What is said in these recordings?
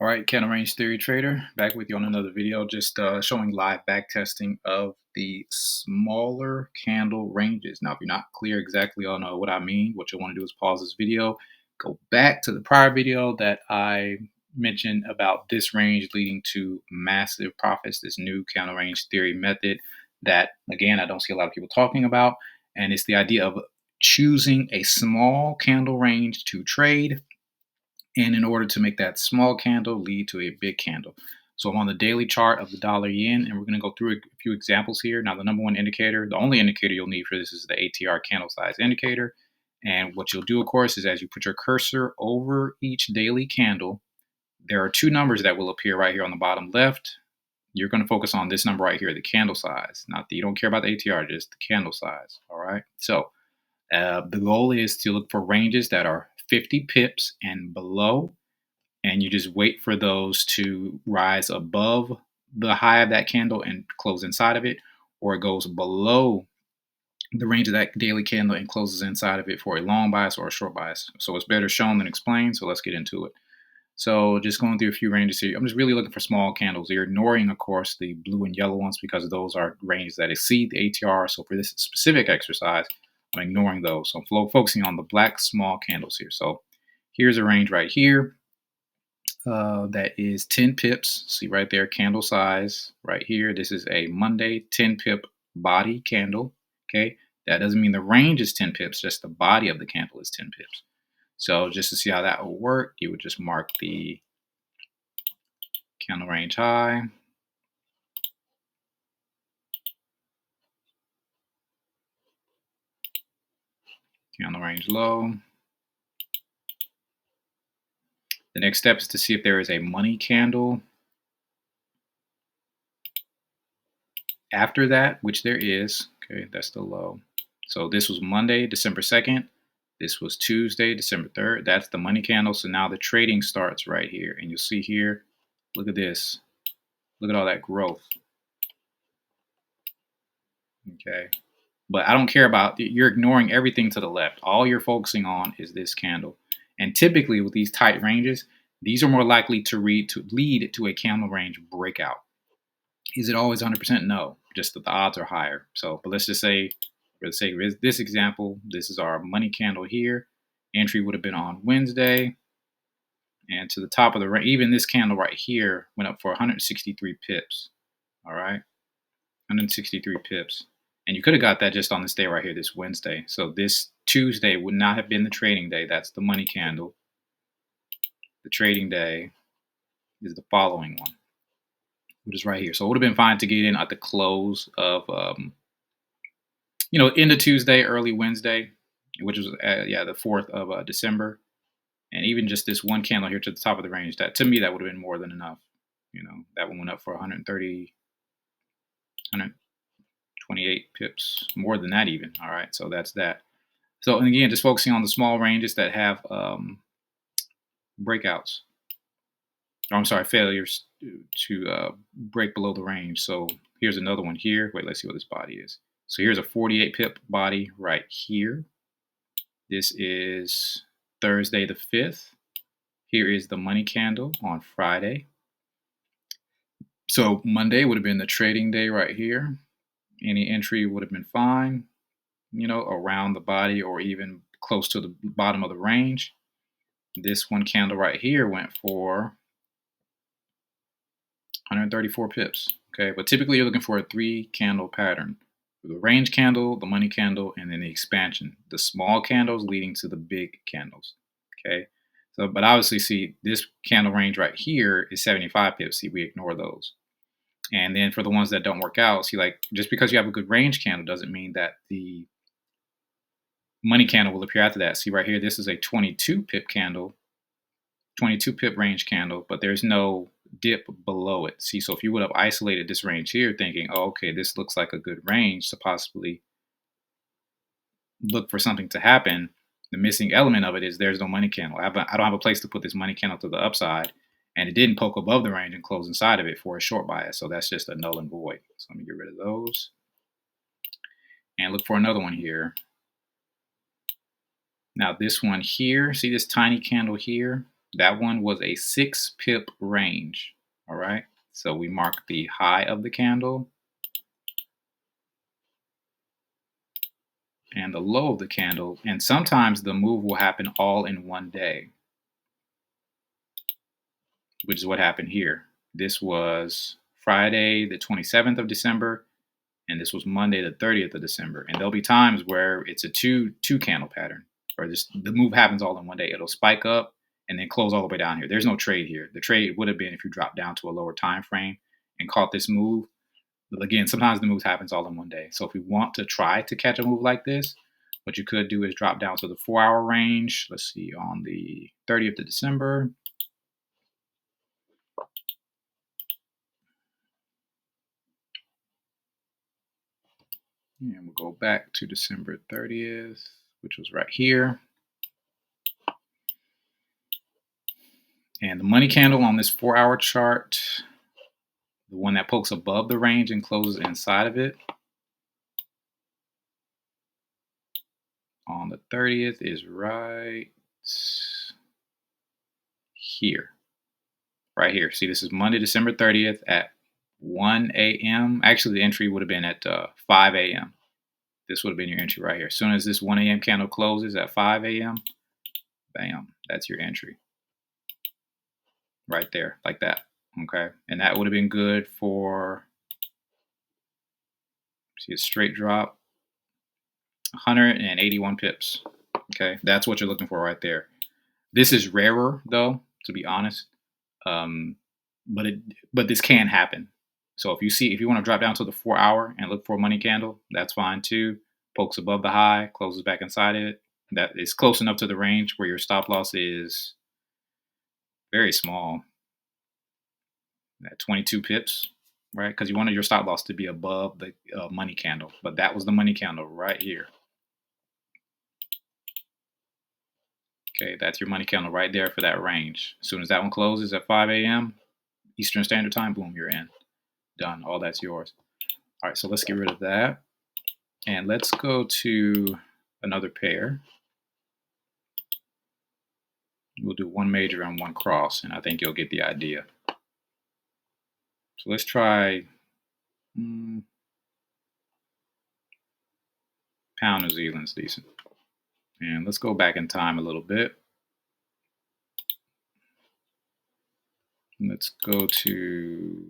All right, candle range theory trader, back with you on another video, just showing live back testing of the smaller candle ranges. Now, if you're not clear exactly on what I mean, what you'll want to do is pause this video, go back to the prior video that I mentioned about this range leading to massive profits, this new candle range theory method that, again, I don't see a lot of people talking about. And it's the idea of choosing a small candle range to trade, and in order to make that small candle lead to a big candle. So I'm on the daily chart of the dollar yen, and we're going to go through a few examples here. Now, the number one indicator, the only indicator you'll need for this is the ATR candle size indicator. And what you'll do, of course, is as you put your cursor over each daily candle, there are two numbers that will appear right here on the bottom left. You're going to focus on this number right here, the candle size. Not that you don't care about the ATR, just the candle size. All right. So the goal is to look for ranges that are 50 pips and below, and you just wait for those to rise above the high of that candle and close inside of it, or it goes below the range of that daily candle and closes inside of it for a long bias or a short bias. So it's better shown than explained. So let's get into it. So just going through a few ranges here. I'm just really looking for small candles. You're ignoring, of course, the blue and yellow ones because those are ranges that exceed the ATR. So for this specific exercise, I'm ignoring those. So I'm focusing on the black small candles here. So here's a range right here that is 10 pips. See right there, candle size right here. This is a Monday 10 pip body candle. Okay, that doesn't mean the range is 10 pips, just the body of the candle is 10 pips. So just to see how that will work, you would just mark the candle range high, candle range low. The next step is to see if there is a money candle after that, which there is. Okay, that's the low. So this was Monday, December 2nd. This was Tuesday, December 3rd. That's the money candle. So now the trading starts right here. And you'll see here, look at this. Look at all that growth. Okay. But I don't care about, you're ignoring everything to the left. All you're focusing on is this candle. And typically with these tight ranges, these are more likely to lead to a candle range breakout. Is it always 100%? No, just that the odds are higher. So, but let's just say, for the sake of this example, this is our money candle here. Entry would have been on Wednesday. And to the top of the range, even this candle right here went up for 163 pips. All right, 163 pips. And you could have got that just on this day right here, this Wednesday. So this Tuesday would not have been the trading day. That's the money candle. The trading day is the following one, which is right here. So it would have been fine to get in at the close of, end of Tuesday, early Wednesday, which was, the 4th of December. And even just this one candle here to the top of the range, that to me, that would have been more than enough. That one went up for 130, 128 pips, more than that even. All right, so that's that. So, and again, just focusing on the small ranges that have breakouts. Or, I'm sorry, failures to break below the range. So here's another one here. Wait, let's see what this body is. So here's a 48 pip body right here. This is Thursday the 5th. Here is the money candle on Friday. So Monday would have been the trading day right here. Any entry would have been fine, around the body or even close to the bottom of the range. This one candle right here went for 134 pips. Okay, but typically you're looking for a 3-candle pattern. The range candle, the money candle, and then the expansion. The small candles leading to the big candles. Okay, so but obviously see this candle range right here is 75 pips. See, we ignore those. And then for the ones that don't work out, see, like just because you have a good range candle doesn't mean that the money candle will appear after that. See right here, this is a 22 pip candle, 22 pip range candle, but there's no dip below it. See, so if you would have isolated this range here thinking, oh, okay, this looks like a good range to possibly look for something to happen, the missing element of it is there's no money candle. I don't have a place to put this money candle to the upside, and it didn't poke above the range and close inside of it for a short bias. So that's just a null and void. So let me get rid of those and look for another one here. Now this one here, see this tiny candle here? That one was a 6 pip range. All right. So we mark the high of the candle and the low of the candle. And sometimes the move will happen all in one day, which is what happened here. This was Friday, the 27th of December, and this was Monday, the 30th of December. And there'll be times where it's a two candle pattern, or just the move happens all in one day. It'll spike up and then close all the way down here. There's no trade here. The trade would have been if you dropped down to a lower time frame and caught this move. But again, sometimes the moves happens all in one day. So if you want to try to catch a move like this, what you could do is drop down to the 4-hour range. Let's see, on the 30th of December. And we'll go back to December 30th, which was right here. And the money candle on this 4-hour chart, the one that pokes above the range and closes inside of it, on the 30th is right here. Right here. See, this is Monday, December 30th at 1 a.m. Actually, the entry would have been at 5 a.m. This would have been your entry right here. As soon as this 1 a.m. candle closes at 5 a.m., bam, that's your entry. Right there, like that. Okay. And that would have been good for, see, a straight drop, 181 pips. Okay. That's what you're looking for right there. This is rarer, though, to be honest. But this can happen. So if you want to drop down to the 4-hour and look for a money candle, that's fine too. Pokes above the high, closes back inside it. That is close enough to the range where your stop loss is very small, at 22 pips, right? Because you wanted your stop loss to be above the money candle, but that was the money candle right here. Okay, that's your money candle right there for that range. As soon as that one closes at 5 a.m. Eastern Standard Time, boom, you're in. Done. All that's yours. All right, so let's get rid of that. And let's go to another pair. We'll do one major and one cross, and I think you'll get the idea. So let's try pound New Zealand's decent. And let's go back in time a little bit. Let's go to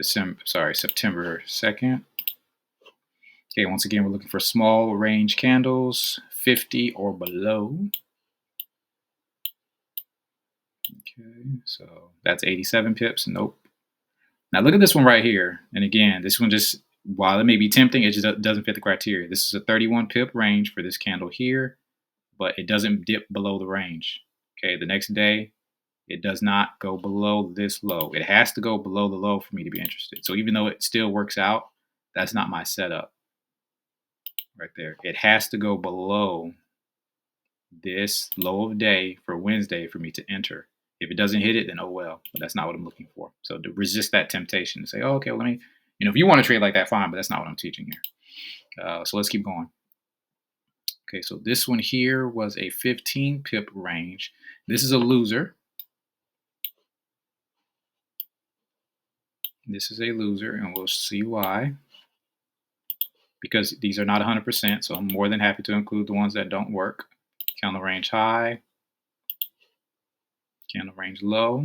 September 2nd. Okay, once again, we're looking for small range candles, 50 or below. Okay, so that's 87 pips. Nope. Now look at this one right here. And again, this one just, while it may be tempting, it just doesn't fit the criteria. This is a 31 pip range for this candle here, but it doesn't dip below the range. Okay, the next day, it does not go below this low. It has to go below the low for me to be interested. So even though it still works out, that's not my setup right there. It has to go below this low of day for Wednesday for me to enter. If it doesn't hit it, then oh well, but that's not what I'm looking for. So to resist that temptation to say, oh, okay, well, let me, if you want to trade like that, fine, but that's not what I'm teaching here. So let's keep going. Okay, so this one here was a 15 pip range. This is a loser. This is a loser, and we'll see why. Because these are not 100%, so I'm more than happy to include the ones that don't work. Candle range high, candle range low.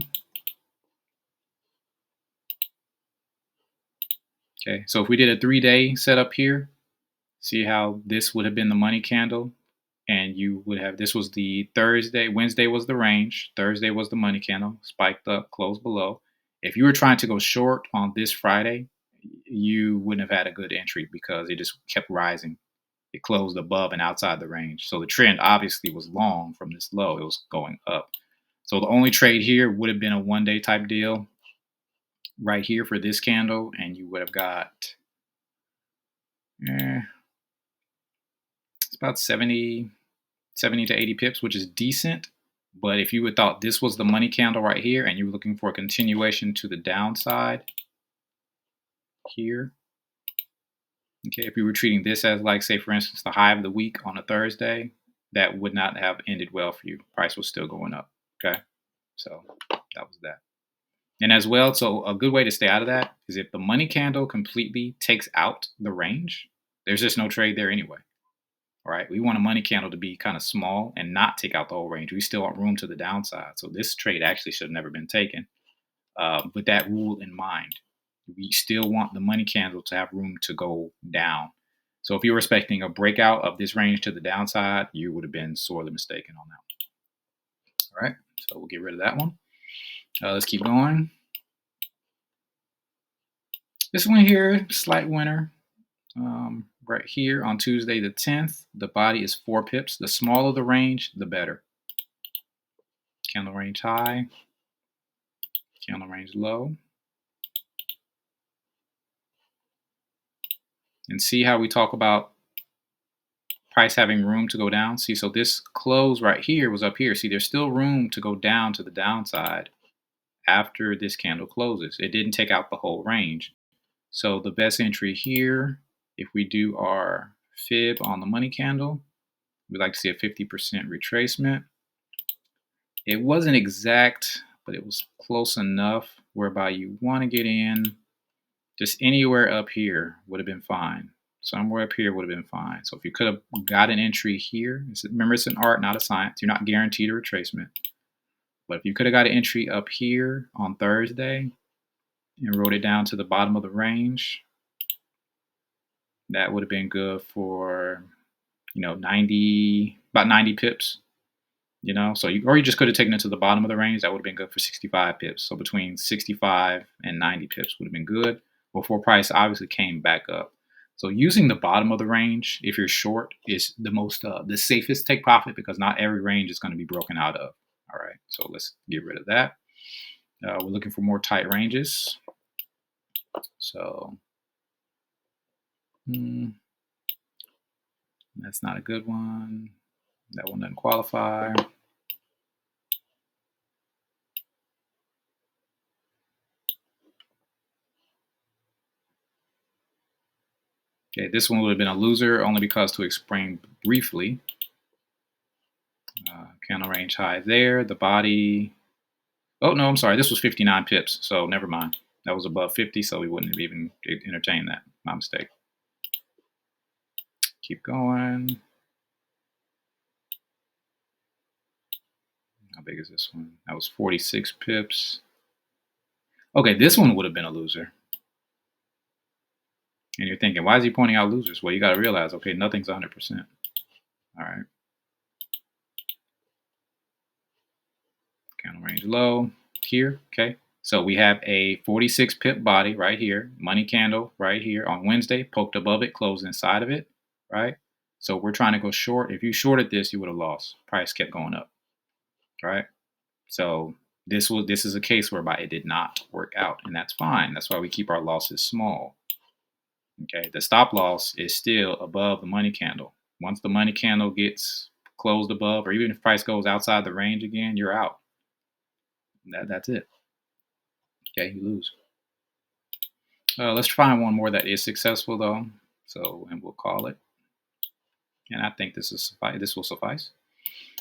Okay, so if we did a 3-day setup here, see how this would have been the money candle, and you would have, this was the Thursday, Wednesday was the range, Thursday was the money candle, spiked up, closed below. If you were trying to go short on this Friday, you wouldn't have had a good entry because it just kept rising. It closed above and outside the range. So the trend obviously was long from this low. It was going up. So the only trade here would have been a 1-day type deal right here for this candle, and you would have got it's about 70 to 80 pips, which is decent. But if you would thought this was the money candle right here and you were looking for a continuation to the downside here, okay, if you were treating this as, like, say, for instance, the high of the week on a Thursday, that would not have ended well for you. Price was still going up. Okay. So that was that. And as well, so a good way to stay out of that is if the money candle completely takes out the range, there's just no trade there anyway. All right. We want a money candle to be kind of small and not take out the whole range. We still want room to the downside. So this trade actually should have never been taken. With that rule in mind, we still want the money candle to have room to go down. So if you're expecting a breakout of this range to the downside, you would have been sorely mistaken on that. All right. So we'll get rid of that one. Let's keep going. This one here, slight winner. Right here on Tuesday the 10th, the body is 4 pips. The smaller the range, the better. Candle range high, candle range low. And see how we talk about price having room to go down? See, so this close right here was up here. See, there's still room to go down to the downside after this candle closes. It didn't take out the whole range. So the best entry here, if we do our fib on the money candle, we'd like to see a 50% retracement. It wasn't exact, but it was close enough whereby you want to get in just anywhere up here would have been fine. Somewhere up here would have been fine. So if you could have got an entry here, remember it's an art, not a science. You're not guaranteed a retracement. But if you could have got an entry up here on Thursday and wrote it down to the bottom of the range, that would have been good for, about 90 pips. So you just could have taken it to the bottom of the range. That would have been good for 65 pips. So between 65 and 90 pips would have been good before price obviously came back up. So using the bottom of the range, if you're short, is the safest take profit because not every range is going to be broken out of. All right, so let's get rid of that. We're looking for more tight ranges. So that's not a good one. That one doesn't qualify. Okay, this one would have been a loser only because, to explain briefly, candle range high there, the body. Oh, no, I'm sorry. This was 59 pips, so never mind. That was above 50, so we wouldn't have even entertained that. My mistake. Keep going. How big is this one? That was 46 pips. Okay, this one would have been a loser. And you're thinking, why is he pointing out losers? Well, you got to realize, okay, nothing's 100%. All right. Candle range low here. Okay. So we have a 46 pip body right here, money candle right here on Wednesday, poked above it, closed inside of it, right? So we're trying to go short. If you shorted this, you would have lost. Price kept going up, right? So this is a case whereby it did not work out, and that's fine. That's why we keep our losses small. Okay, the stop loss is still above the money candle. Once the money candle gets closed above, or even if price goes outside the range again, you're out. That's it. Okay, you lose. Let's find one more that is successful though. So, and we'll call it. And I think this will suffice.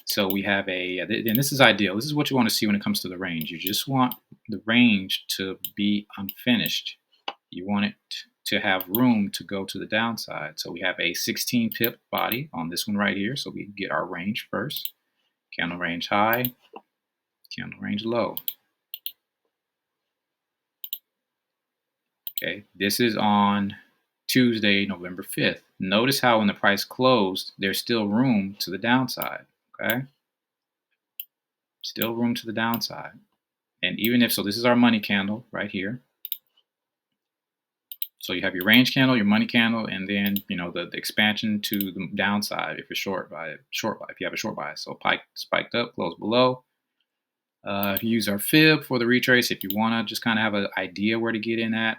So we have and this is ideal. This is what you want to see when it comes to the range. You just want the range to be unfinished. You want it to have room to go to the downside. So we have a 16 pip body on this one right here. So we get our range first. Candle range high, candle range low. Okay, this is on Tuesday, November 5th. Notice how when the price closed, there's still room to the downside, okay? Still room to the downside. And even if, so this is our money candle right here. So you have your range candle, your money candle, and then, the expansion to the downside if you're short buy, if you have a short buy. So pike spiked up, closed below. If you use our fib for the retrace, if you want to just kind of have an idea where to get in at,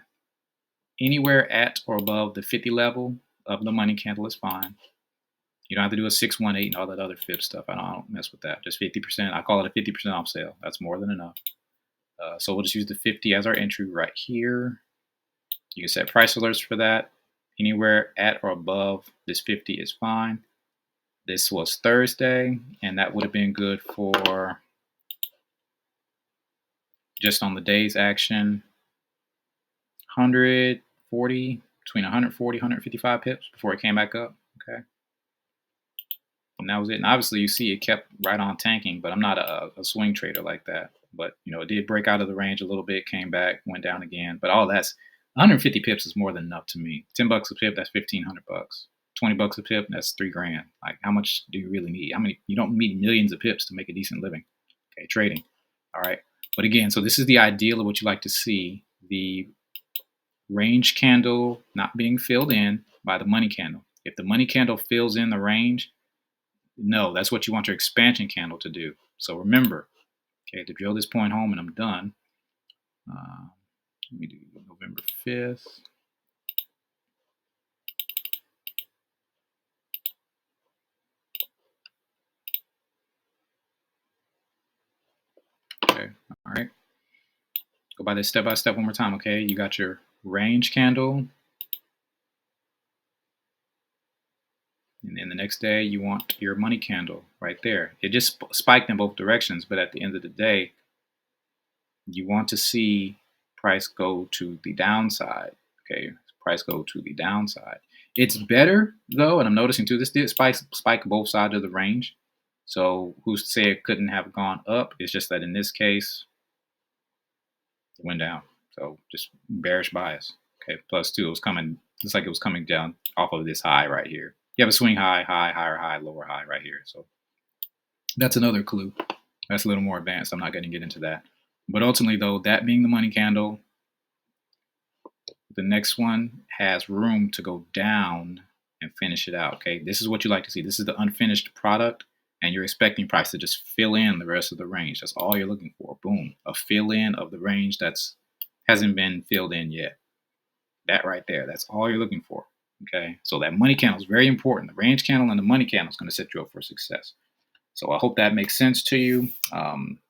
anywhere at or above the 50 level of the money candle is fine. You don't have to do a 618 and all that other fib stuff. I don't mess with that. Just 50%. I call it a 50% off sale. That's more than enough. So we'll just use the 50 as our entry right here. You can set price alerts for that. Anywhere at or above this 50 is fine. This was Thursday, and that would have been good for, just on the day's action, 140, between 140, 155 pips before it came back up. Okay. And that was it. And obviously, you see it kept right on tanking, but I'm not a swing trader like that. But, it did break out of the range a little bit, came back, went down again. But all that's 150 pips is more than enough to me. $10 a pip, that's 1,500 bucks. $20 a pip, that's 3 grand. Like, how much do you really need? How many? You don't need millions of pips to make a decent living. Okay, trading. All right. But again, so this is the ideal of what you like to see. The range candle not being filled in by the money candle. If the money candle fills in the range, no, that's what you want your expansion candle to do. So remember, okay, to drill this point home, and I'm done. Let me do November 5th. Okay, all right. Go by this step by step one more time, okay? You got your range candle. And then the next day, you want your money candle right there. It just spiked in both directions, but at the end of the day, you want to see price go to the downside. Okay, price go to the downside. It's better though, and I'm noticing too, this did spike both sides of the range. So who's to say it couldn't have gone up? It's just that in this case, it went down. So just bearish bias. Okay, plus two, it was coming. Looks like it was coming down off of this high right here. You have a swing high, high, higher high, lower high right here. So that's another clue. That's a little more advanced. I'm not going to get into that. But ultimately, though, that being the money candle, the next one has room to go down and finish it out. Okay, this is what you like to see. This is the unfinished product, and you're expecting price to just fill in the rest of the range. That's all you're looking for. Boom, a fill in of the range that's hasn't been filled in yet. That right there, that's all you're looking for. Okay, so that money candle is very important. The range candle and the money candle is going to set you up for success. So I hope that makes sense to you.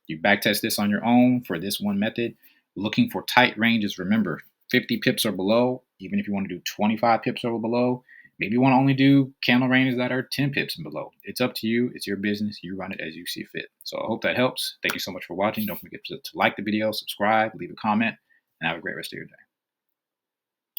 You backtest this on your own for this one method. Looking for tight ranges. Remember, 50 pips or below, even if you want to do 25 pips or below. Maybe you want to only do candle ranges that are 10 pips and below. It's up to you. It's your business. You run it as you see fit. So I hope that helps. Thank you so much for watching. Don't forget to like the video, subscribe, leave a comment, and have a great rest of your day.